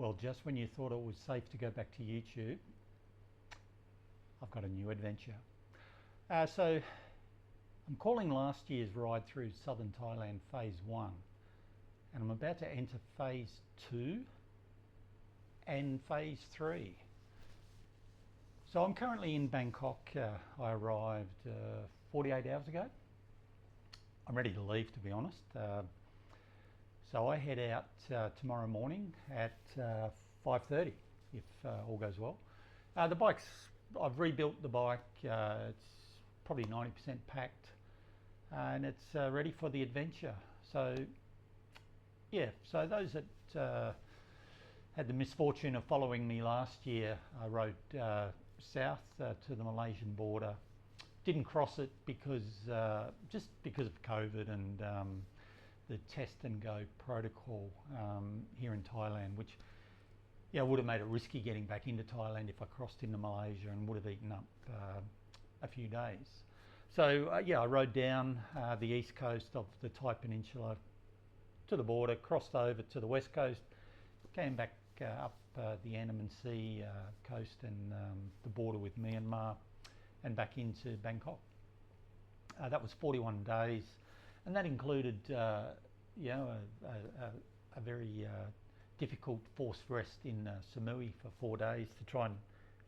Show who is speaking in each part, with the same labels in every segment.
Speaker 1: Well, just when you thought it was safe to go back to YouTube, I've got a new adventure. So I'm calling last year's ride through southern Thailand Phase 1, and I'm about to enter Phase 2 and Phase 3. So I'm currently in Bangkok. I arrived 48 hours ago. I'm ready to leave, to be honest. So I head out tomorrow morning at 5:30, if all goes well. I've rebuilt the bike. It's probably 90% packed, and it's ready for the adventure. So yeah, so those that had the misfortune of following me last year, I rode south to the Malaysian border. Didn't cross it because just because of COVID and the test and go protocol here in Thailand, which would have made it risky getting back into Thailand if I crossed into Malaysia, and would have eaten up a few days. So I rode down the east coast of the Thai Peninsula to the border, crossed over to the west coast, came back up the Andaman Sea coast and the border with Myanmar, and back into Bangkok. That was 41 days, and that included a very difficult forced rest in Samui for 4 days to try and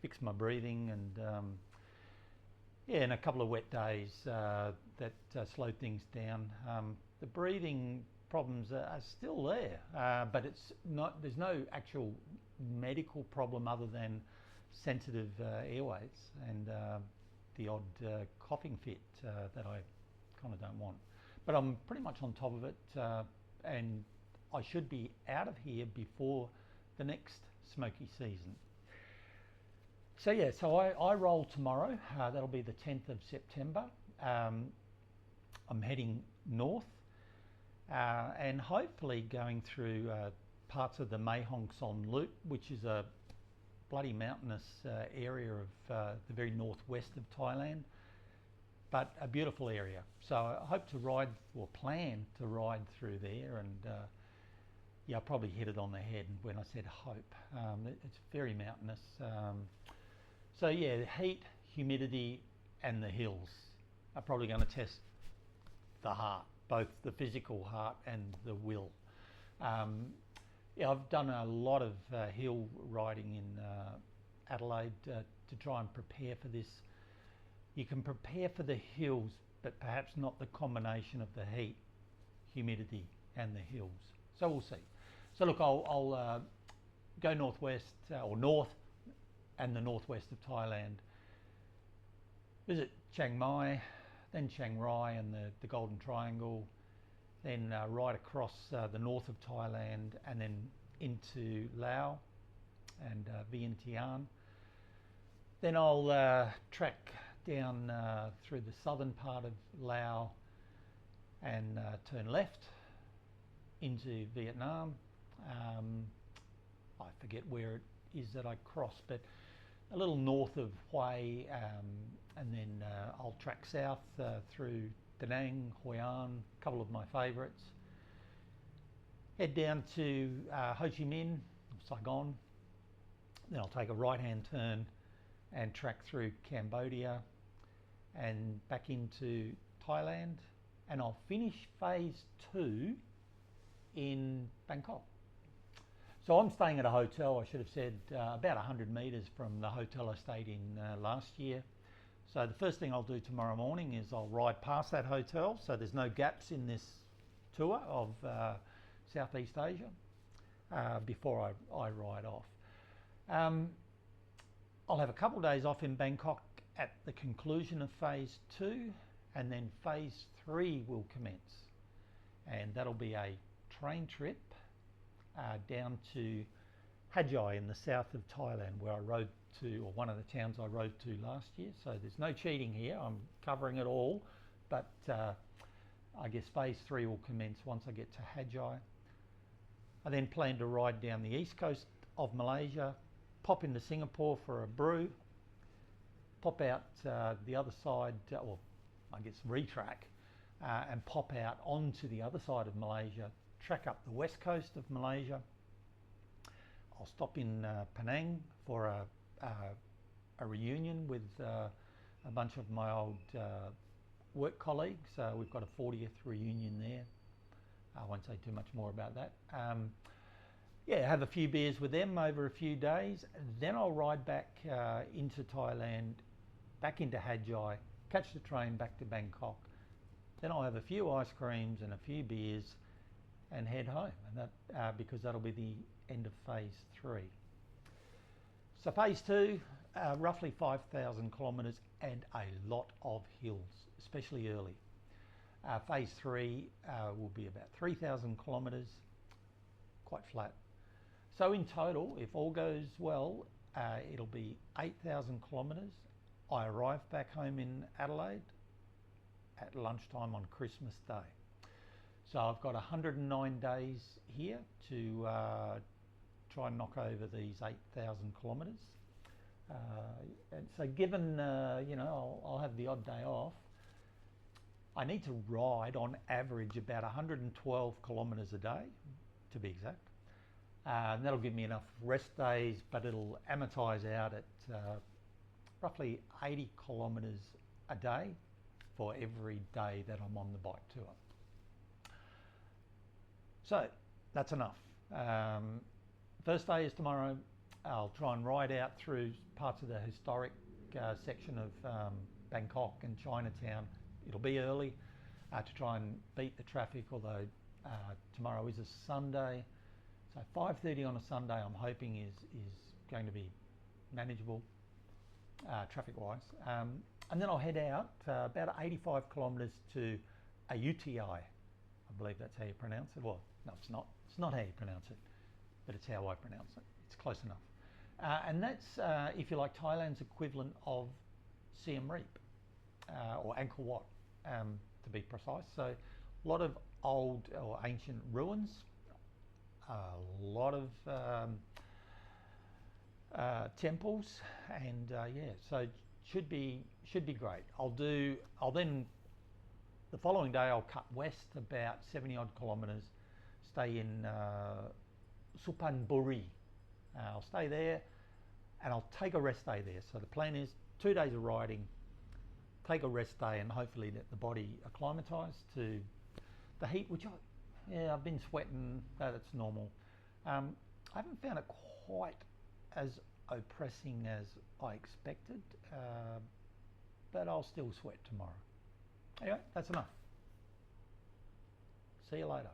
Speaker 1: fix my breathing, and and a couple of wet days that slowed things down. The breathing problems are still there, but there's no actual medical problem other than sensitive airways and the odd coughing fit that I kind of don't want. But I'm pretty much on top of it, and I should be out of here before the next smoky season. So I roll tomorrow. That'll be the 10th of September. I'm heading north and hopefully going through parts of the Mae Hong Son Loop, which is a bloody mountainous area of the very northwest of Thailand, but a beautiful area. So I hope to ride, or plan to ride through there, and I probably hit it on the head when I said hope. It's very mountainous. So the heat, humidity and the hills are probably going to test the heart, both the physical heart and the will. I've done a lot of hill riding in Adelaide to try and prepare for this. You can prepare for the hills, but perhaps not the combination of the heat, humidity and the hills. So we'll see. So look, I'll go northwest or north and the northwest of Thailand, visit Chiang Mai, then Chiang Rai and the Golden Triangle, then right across the north of Thailand and then into Laos and Vientiane. Then I'll track down through the southern part of Laos and turn left into Vietnam. I forget where it is that I cross, but a little north of Hue, and then I'll track south through Da Nang, Hoi An, a couple of my favourites. Head down to Ho Chi Minh, Saigon. Then I'll take a right-hand turn and track through Cambodia and back into Thailand, and I'll finish Phase 2 in Bangkok. So I'm staying at a hotel, I should have said, about 100 metres from the hotel I stayed in last year. So the first thing I'll do tomorrow morning is I'll ride past that hotel, so there's no gaps in this tour of Southeast Asia before I ride off. I'll have a couple of days off in Bangkok at the conclusion of Phase 2, and then Phase 3 will commence. And that'll be a train trip down to Hajai in the south of Thailand, where I rode to, or one of the towns I rode to last year. So there's no cheating here, I'm covering it all, but I guess Phase 3 will commence once I get to Hajai. I then plan to ride down the east coast of Malaysia, pop into Singapore for a brew, pop out the other side, or I guess retrack, and pop out onto the other side of Malaysia, track up the west coast of Malaysia. I'll stop in Penang for a reunion with a bunch of my old work colleagues. We've got a 40th reunion there. I won't say too much more about that. Yeah, have a few beers with them over a few days. Then I'll ride back into Thailand, back into Hajjai, catch the train back to Bangkok. Then I'll have a few ice creams and a few beers and head home, and that because that'll be the end of phase 3. So phase 2, roughly 5,000 kilometres and a lot of hills, especially early. Phase 3 will be about 3,000 kilometres, quite flat. So in total, if all goes well, it'll be 8,000 kilometres. I arrive back home in Adelaide at lunchtime on Christmas Day. So I've got 109 days here to try and knock over these 8,000 kilometres. And so given, I'll have the odd day off, I need to ride on average about 112 kilometres a day, to be exact. And that'll give me enough rest days, but it'll amortise out at roughly 80 kilometres a day for every day that I'm on the bike tour. So that's enough. First day is tomorrow. I'll try and ride out through parts of the historic section of Bangkok and Chinatown. It'll be early to try and beat the traffic, although tomorrow is a Sunday. So 5:30 on a Sunday I'm hoping is going to be manageable traffic-wise. And then I'll head out about 85 kilometres to a UTI. I believe that's how you pronounce it. Well, no, it's not. It's not how you pronounce it, but it's how I pronounce it. It's close enough. And that's, if you like, Thailand's equivalent of Siem Reap, or Angkor Wat, to be precise. So a lot of old or ancient ruins, a lot of temples, and yeah, so should be great. I'll then the following day I'll cut west about 70 odd kilometres, stay in Suphanburi. I'll stay there and I'll take a rest day there. So the plan is 2 days of riding, take a rest day, and hopefully let the body acclimatise to the heat, which I've been sweating, that's normal. I haven't found it quite as oppressing as I expected, but I'll still sweat tomorrow. Anyway, that's enough. See you later.